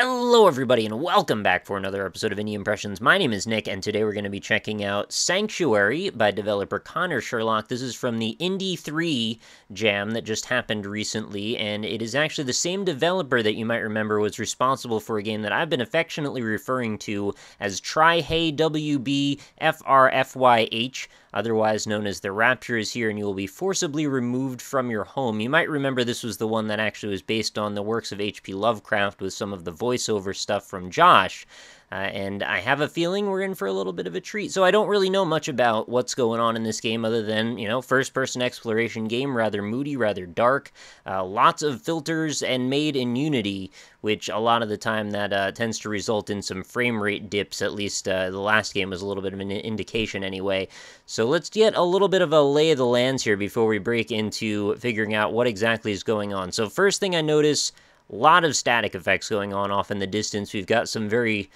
Hello everybody and welcome back for another episode of Indie Impressions. My name is Nick and today we're going to be checking out Sanctuary by developer Connor Sherlock. This is from the Indie 3 jam that just happened recently, and it is actually the same developer that you might remember was responsible for a game that I've been affectionately referring to as Try-Hey WB FRFYH, otherwise known as The Rapture is Here and you will be forcibly removed from your home. You might remember this was the one that actually was based on the works of H.P. Lovecraft with some of the voiceover stuff from Josh, and I have a feeling we're in for a little bit of a treat. So I don't really know much about what's going on in this game other than, first-person exploration game, rather moody, rather dark, lots of filters, and made in Unity, which a lot of the time that tends to result in some frame rate dips. At least the last game was a little bit of an indication anyway. So let's get a little bit of a lay of the lands here before we break into figuring out what exactly is going on. So first thing I notice, a lot of static effects going on off in the distance. We've got some very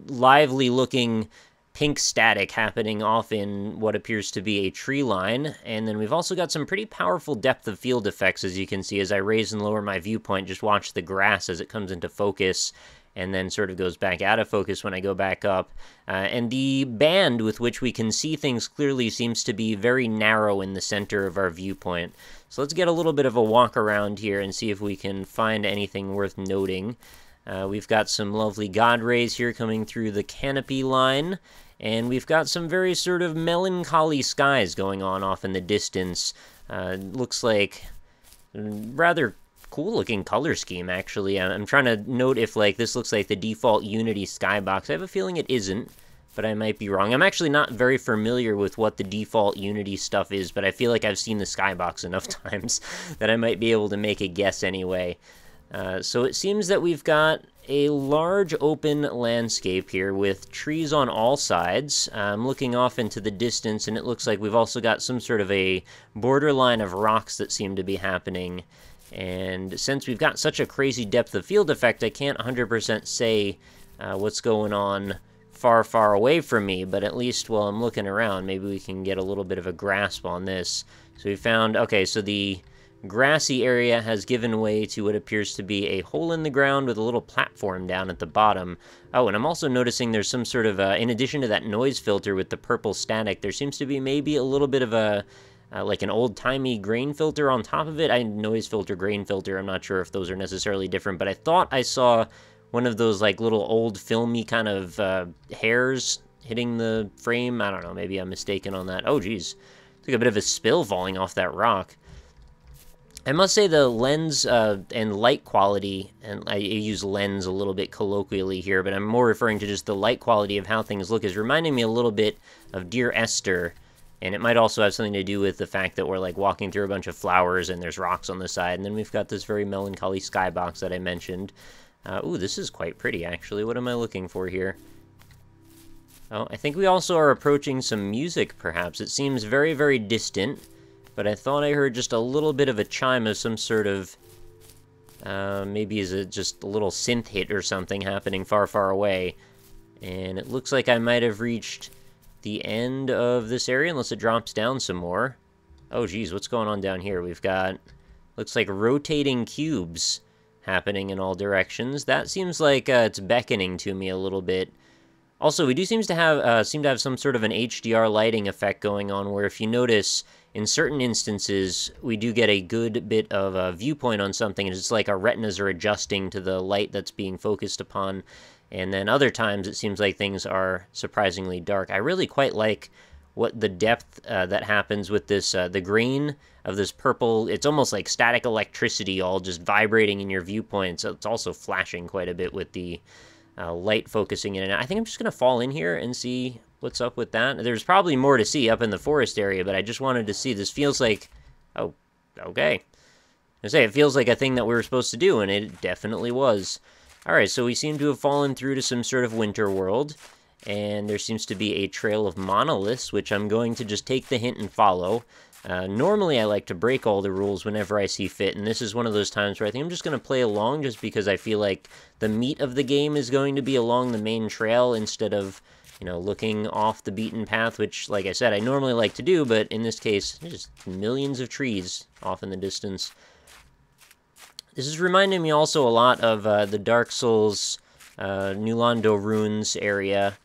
lively looking pink static happening off in what appears to be a tree line, and then we've also got some pretty powerful depth of field effects, as you can see as I raise and lower my viewpoint. Just watch the grass as it comes into focus and then sort of goes back out of focus when I go back up. And the band with which we can see things clearly seems to be very narrow in the center of our viewpoint. So let's get a little bit of a walk around here and see if we can find anything worth noting. We've got some lovely god rays here coming through the canopy line, and we've got some very sort of melancholy skies going on off in the distance. Looks like rather cool-looking color scheme, actually. I'm trying to note if, this looks like the default Unity skybox. I have a feeling it isn't, but I might be wrong. I'm actually not very familiar with what the default Unity stuff is, but I feel like I've seen the skybox enough times that I might be able to make a guess anyway. So it seems that we've got a large open landscape here with trees on all sides. I'm looking off into the distance, and it looks like we've also got some sort of a borderline of rocks that seem to be happening. And since we've got such a crazy depth of field effect, I can't 100% say what's going on far away from me, but at least while I'm looking around, maybe we can get a little bit of a grasp on this. So we found, okay, so the grassy area has given way to what appears to be a hole in the ground with a little platform down at the bottom. Oh, and I'm also noticing there's some sort of, in addition to that noise filter with the purple static, there seems to be maybe a little bit of a, like an old-timey grain filter on top of it. Noise filter, grain filter, I'm not sure if those are necessarily different, but I thought I saw one of those, little old filmy kind of hairs hitting the frame. I don't know, maybe I'm mistaken on that. Oh, geez. It's like a bit of a spill falling off that rock. I must say the lens and light quality, and I use lens a little bit colloquially here, but I'm more referring to just the light quality of how things look, is reminding me a little bit of Dear Esther, and it might also have something to do with the fact that we're walking through a bunch of flowers and there's rocks on the side, and then we've got this very melancholy skybox that I mentioned. Ooh, this is quite pretty, actually. What am I looking for here? Oh, I think we also are approaching some music, perhaps. It seems very distant, but I thought I heard just a little bit of a chime of some sort of, maybe is it just a little synth hit or something happening far away. And it looks like I might have reached the end of this area, unless it drops down some more. Oh, geez, what's going on down here? We've got, looks like rotating cubes happening in all directions. That seems like it's beckoning to me a little bit. Also, we do seem to have some sort of an HDR lighting effect going on, where if you notice, in certain instances, we do get a good bit of a viewpoint on something, and it's like our retinas are adjusting to the light that's being focused upon. And then other times, it seems like things are surprisingly dark. I really quite like what the depth that happens with this, the green of this purple. It's almost like static electricity all just vibrating in your viewpoint. So it's also flashing quite a bit with the light focusing in. And I think I'm just going to fall in here and see what's up with that. There's probably more to see up in the forest area, but I just wanted to see. This feels like, oh, okay. I say, it feels like a thing that we were supposed to do, and it definitely was. Alright, so we seem to have fallen through to some sort of winter world, and there seems to be a trail of monoliths, which I'm going to just take the hint and follow. Normally I like to break all the rules whenever I see fit, and this is one of those times where I think I'm just going to play along just because I feel like the meat of the game is going to be along the main trail instead of, looking off the beaten path, which, like I said, I normally like to do, but in this case, there's just millions of trees off in the distance. This is reminding me also a lot of the Dark Souls New Londo Ruins area.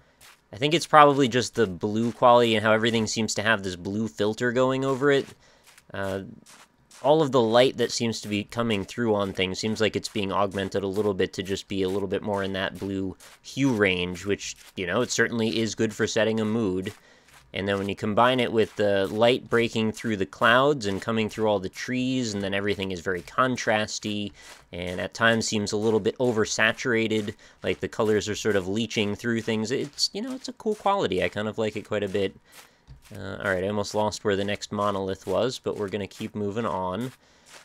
I think it's probably just the blue quality and how everything seems to have this blue filter going over it. All of the light that seems to be coming through on things seems like it's being augmented a little bit to just be a little bit more in that blue hue range, which, you know, it certainly is good for setting a mood. And then when you combine it with the light breaking through the clouds and coming through all the trees, and then everything is very contrasty, and at times seems a little bit oversaturated, like the colors are sort of leaching through things. It's, you know, it's a cool quality. I kind of like it quite a bit. Alright, I almost lost where the next monolith was, but we're going to keep moving on.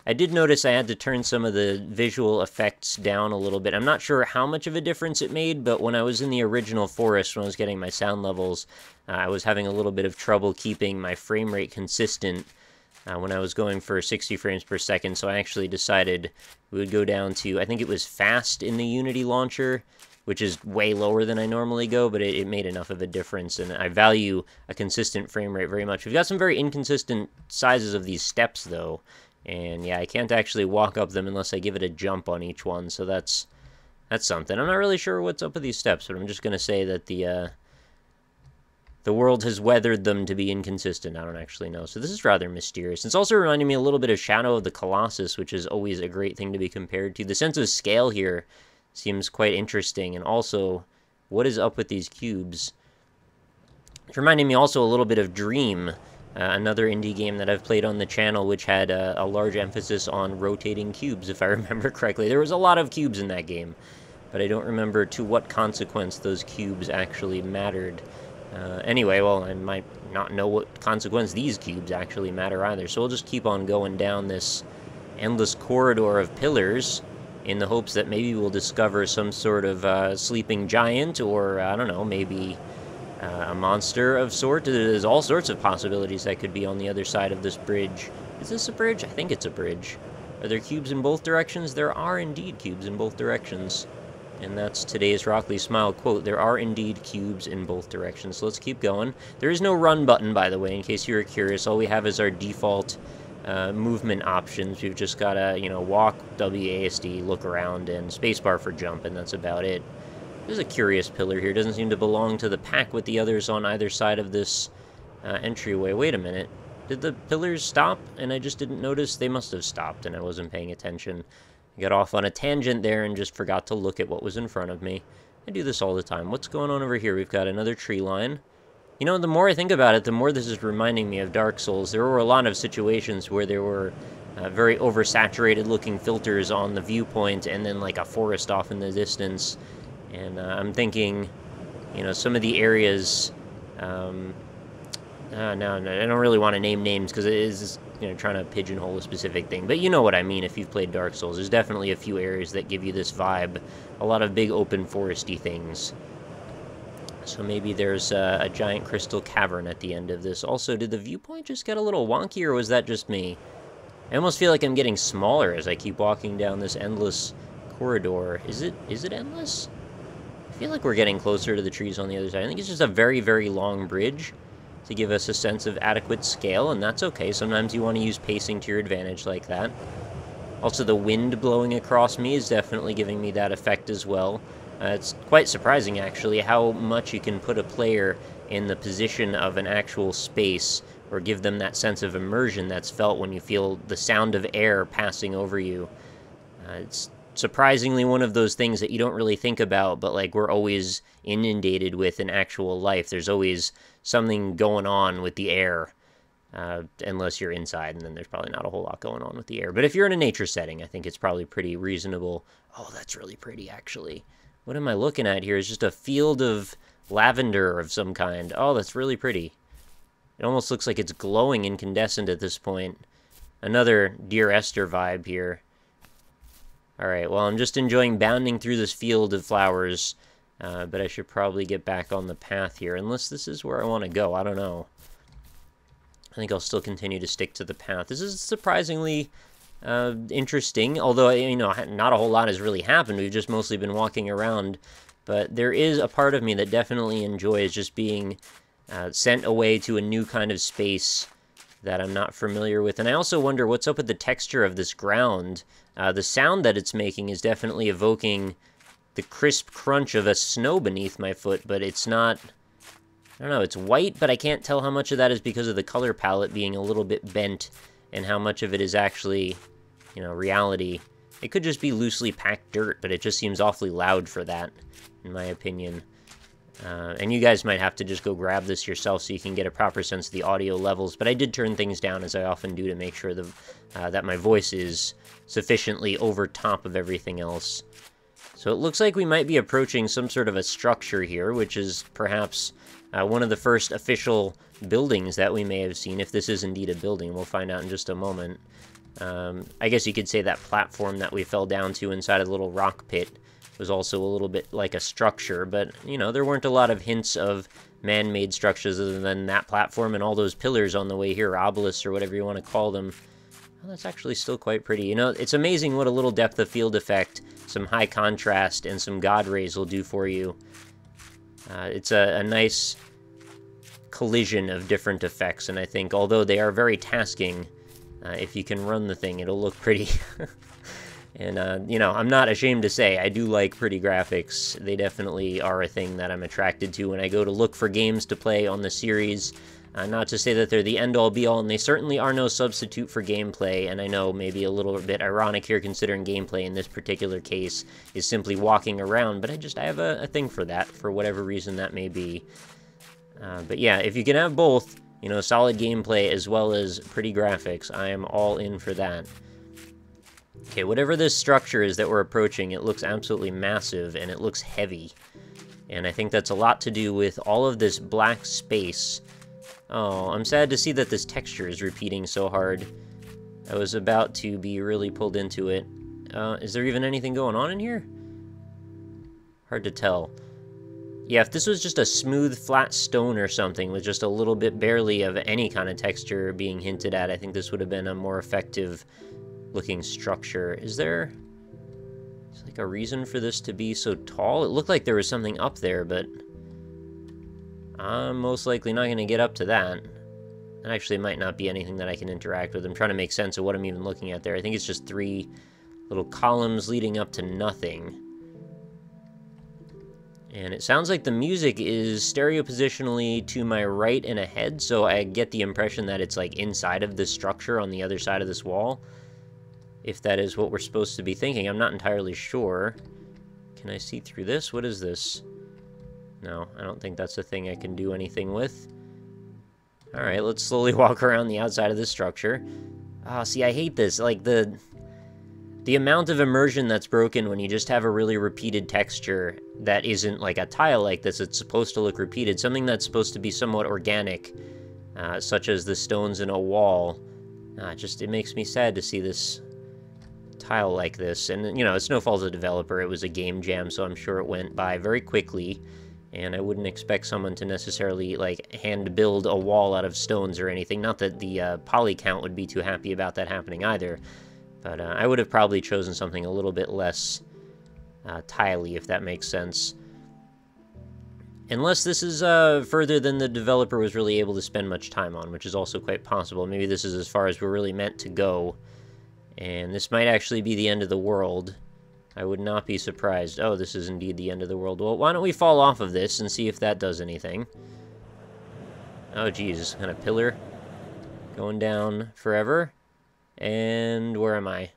I did notice I had to turn some of the visual effects down a little bit. I'm not sure how much of a difference it made, but when I was in the original forest, when I was getting my sound levels, I was having a little bit of trouble keeping my frame rate consistent when I was going for 60 frames per second, so I actually decided we would go down to, I think it was fast in the Unity launcher, which is way lower than I normally go, but it made enough of a difference, and I value a consistent frame rate very much. We've got some very inconsistent sizes of these steps, though. And yeah, I can't actually walk up them unless I give it a jump on each one, so that's something. I'm not really sure what's up with these steps, but I'm just going to say that the world has weathered them to be inconsistent. I don't actually know. So this is rather mysterious. It's also reminding me a little bit of Shadow of the Colossus, which is always a great thing to be compared to. The sense of scale here seems quite interesting, and also, what is up with these cubes? It's reminding me also a little bit of Dream, another indie game that I've played on the channel, which had a large emphasis on rotating cubes, if I remember correctly. There was a lot of cubes in that game, but I don't remember to what consequence those cubes actually mattered. Anyway, well, I might not know what consequence these cubes actually matter either, so we'll just keep on going down this endless corridor of pillars in the hopes that maybe we'll discover some sort of sleeping giant, or, I don't know, maybe a monster of sort. There's all sorts of possibilities that could be on the other side of this bridge. Is this a bridge? I think it's a bridge. Are there cubes in both directions? There are indeed cubes in both directions. And that's today's RockLeeSmile quote. There are indeed cubes in both directions. So let's keep going. There is no run button, by the way, in case you were curious. All we have is our default movement options. We've just got to, you know, walk, WASD, look around, and spacebar for jump, and that's about it. There's a curious pillar here. It doesn't seem to belong to the pack with the others on either side of this entryway. Wait a minute. Did the pillars stop and I just didn't notice? They must have stopped and I wasn't paying attention. I got off on a tangent there and just forgot to look at what was in front of me. I do this all the time. What's going on over here? We've got another tree line. You know, the more I think about it, the more this is reminding me of Dark Souls. There were a lot of situations where there were very oversaturated looking filters on the viewpoint and then like a forest off in the distance. And I'm thinking, you know, some of the areas, no, I don't really want to name names because it is, you know, trying to pigeonhole a specific thing. But you know what I mean if you've played Dark Souls. There's definitely a few areas that give you this vibe. A lot of big open foresty things. So maybe there's a giant crystal cavern at the end of this. Also, did the viewpoint just get a little wonky or was that just me? I almost feel like I'm getting smaller as I keep walking down this endless corridor. Is it endless? I feel like we're getting closer to the trees on the other side. I think it's just a very, very long bridge to give us a sense of adequate scale, and that's okay. Sometimes you want to use pacing to your advantage like that. Also, the wind blowing across me is definitely giving me that effect as well. It's quite surprising, actually, how much you can put a player in the position of an actual space, or give them that sense of immersion that's felt when you feel the sound of air passing over you. It's surprisingly one of those things that you don't really think about, but like we're always inundated with in actual life. There's always something going on with the air, unless you're inside, and then there's probably not a whole lot going on with the air. But if you're in a nature setting, I think it's probably pretty reasonable. Oh, that's really pretty, actually. What am I looking at here? Is just a field of lavender of some kind. Oh, that's really pretty. It almost looks like it's glowing incandescent at this point. Another Dear Esther vibe here. Alright, well, I'm just enjoying bounding through this field of flowers, but I should probably get back on the path here, unless this is where I want to go. I don't know. I think I'll still continue to stick to the path. This is surprisingly interesting, although, you know, not a whole lot has really happened. We've just mostly been walking around, but there is a part of me that definitely enjoys just being sent away to a new kind of space that I'm not familiar with. And I also wonder what's up with the texture of this ground. The sound that it's making is definitely evoking the crisp crunch of a snow beneath my foot, but it's not... I don't know, it's white, but I can't tell how much of that is because of the color palette being a little bit bent and how much of it is actually, you know, reality. It could just be loosely packed dirt, but it just seems awfully loud for that, in my opinion. And you guys might have to just go grab this yourself so you can get a proper sense of the audio levels, but I did turn things down, as I often do, to make sure that my voice is sufficiently over top of everything else. So it looks like we might be approaching some sort of a structure here, which is perhaps one of the first official buildings that we may have seen, if this is indeed a building. We'll find out in just a moment. I guess you could say that platform that we fell down to inside of the little rock pit was also a little bit like a structure, but, you know, there weren't a lot of hints of man-made structures other than that platform and all those pillars on the way here, obelisks or whatever you want to call them. Well, that's actually still quite pretty. You know, it's amazing what a little depth of field effect, some high contrast, and some God rays will do for you. It's a nice collision of different effects, and I think, although they are very tasking, if you can run the thing, it'll look pretty. And, you know, I'm not ashamed to say, I do like pretty graphics. They definitely are a thing that I'm attracted to when I go to look for games to play on the series. Not to say that they're the end-all, be-all, and they certainly are no substitute for gameplay, and I know maybe a little bit ironic here considering gameplay in this particular case is simply walking around, but I have a thing for that, for whatever reason that may be. But yeah, if you can have both, you know, solid gameplay as well as pretty graphics, I am all in for that. Okay, whatever this structure is that we're approaching, it looks absolutely massive, and it looks heavy. And I think that's a lot to do with all of this black space. Oh, I'm sad to see that this texture is repeating so hard. I was about to be really pulled into it. Is there even anything going on in here? Hard to tell. Yeah, if this was just a smooth, flat stone or something with just a little bit barely of any kind of texture being hinted at, I think this would have been a more effective looking structure. Is there like a reason for this to be so tall? It looked like there was something up there, but I'm most likely not going to get up to that. And actually, it might not be anything that I can interact with. I'm trying to make sense of what I'm even looking at there. I think it's just 3 little columns leading up to nothing. And it sounds like the music is stereo positionally to my right and ahead, so I get the impression that it's like inside of this structure on the other side of this wall. If that is what we're supposed to be thinking, I'm not entirely sure. Can I see through this? What is this? No, I don't think that's a thing I can do anything with. Alright, let's slowly walk around the outside of this structure. Oh, see, I hate this. Like, the amount of immersion that's broken when you just have a really repeated texture that isn't like a tile like this. It's supposed to look repeated. Something that's supposed to be somewhat organic, such as the stones in a wall. It makes me sad to see this tile like this. And, you know, it's no fault of the developer. It was a game jam, so I'm sure it went by very quickly. And I wouldn't expect someone to necessarily, like, hand build a wall out of stones or anything. Not that the poly count would be too happy about that happening either. But I would have probably chosen something a little bit less tiley, if that makes sense. Unless this is further than the developer was really able to spend much time on, which is also quite possible. Maybe this is as far as we're really meant to go. And this might actually be the end of the world. I would not be surprised. Oh, this is indeed the end of the world. Well, why don't we fall off of this and see if that does anything. Oh, geez. Kind of pillar going down forever. And where am I?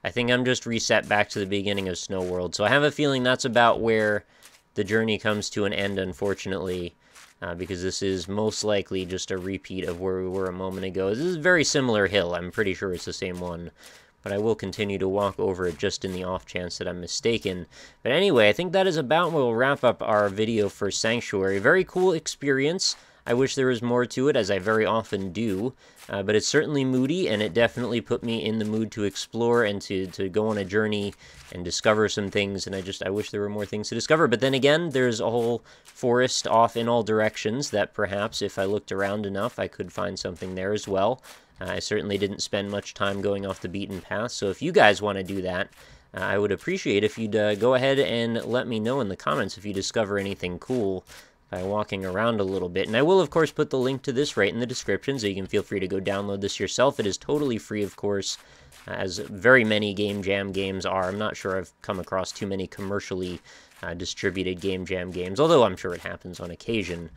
I think I'm just reset back to the beginning of Snow World. So I have a feeling that's about where the journey comes to an end, unfortunately. Because this is most likely just a repeat of where we were a moment ago. This is a very similar hill. I'm pretty sure it's the same one. But I will continue to walk over it just in the off chance that I'm mistaken. But anyway, I think that is about where we'll wrap up our video for Sanctuary. Very cool experience. I wish there was more to it, as I very often do. But it's certainly moody, and it definitely put me in the mood to explore and to go on a journey and discover some things. And I wish there were more things to discover. But then again, there's a whole forest off in all directions that perhaps if I looked around enough, I could find something there as well. I certainly didn't spend much time going off the beaten path. So if you guys want to do that, I would appreciate if you'd go ahead and let me know in the comments if you discover anything cool. by walking around a little bit. And I will, of course, put the link to this right in the description, so you can feel free to go download this yourself. It is totally free, of course, as very many Game Jam games are. I'm not sure I've come across too many commercially distributed Game Jam games, although I'm sure it happens on occasion.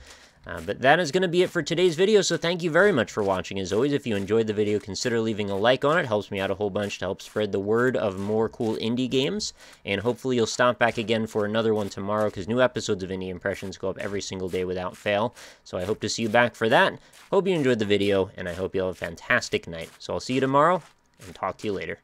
But that is going to be it for today's video, so thank you very much for watching. As always, if you enjoyed the video, consider leaving a like on it. It helps me out a whole bunch to help spread the word of more cool indie games. And hopefully you'll stop back again for another one tomorrow, because new episodes of Indie Impressions go up every single day without fail. So I hope to see you back for that. Hope you enjoyed the video, and I hope you have a fantastic night. So I'll see you tomorrow, and talk to you later.